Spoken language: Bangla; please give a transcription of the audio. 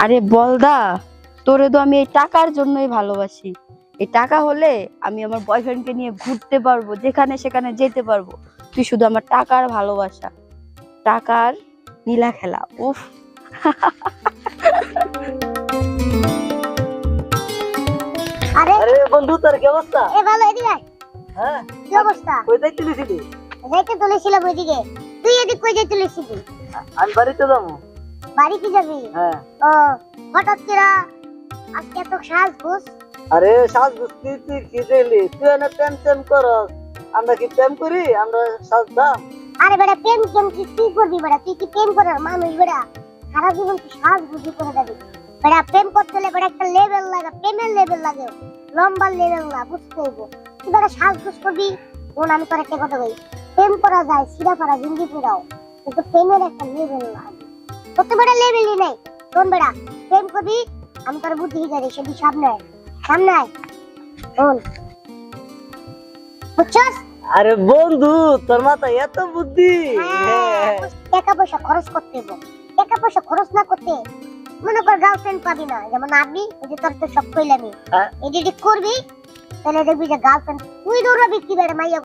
আরে বলদা, তোরে তো আমি এই টাকার জন্যই ভালোবাসি। এই টাকা হলে আমি আমার বয়ফ্রেন্ডকে নিয়ে ঘুরতে পারবো, যেখানে সেখানে যেতে পারবো। তুই শুধু আমার টাকার ভালোবাসা, টাকার নীলা খেলা। উফ। আরে আরে বন্ধু, তোর কি অবস্থা? এ ভালো, এদিকে আয়। হ্যাঁ, কি অবস্থা? কই যাইতেছিলি? যাইতে তুলেছিলাম ওইদিকে। তুই এদিক কই যাই তুলেছিলি? আমি বাড়িতে যাবো। বাড়ি কি যাবি? হ্যাঁ। ও, হঠাৎ করে আজকে এত সাজগোজ? আরে সাজগোজ কি, তুই কি দেখলি? তুই এনে প্রেম করস, আমরা কি প্রেম করি? আমরা সাজদাম? আরে বেটা, প্রেম কেন কি করবি বেটা? তুই কি প্রেম করার মানুষ বেটা? সারা জীবন তুই সাজগোজ করে যাবি বেটা। প্রেম করতে হলে বেটা একটা লেভেল লাগে, প্রেমের লেভেল লাগে, লম্বা লেভেল না, বুঝতে হইব। তুই বেটা সাজগোজ করবি। বোন, আমি তোর একটা কথা বলি, প্রেম করা যায় সিরাপাড়া জিন্দি পুরাও, কিন্তু প্রেমের একটা লেভেল লাগে। তোর তো বেটা লেভেলই নেই। শোন বেটা, প্রেম করবি, আমি তোর বুদ্ধি হিসাবে সেটি সামনে আয়, সামনে আয়। শোন, বুঝছস? আরে বন্ধু, তোর মাথায় এত বুদ্ধি? হ্যাঁ। টাকা পয়সা খরচ করতে হবে। টাকা পয়সা খরচ না করতে মনে কর গার্লফ্রেন্ড পাবি না। যেমন আমি এই যে তোর তো সব কইলামই, হ্যাঁ। এই যদি করবি তাহলে দেখবি যে গার্লফ্রেন্ড তুই দৌড়াবি কি বেড়ে মাইয়া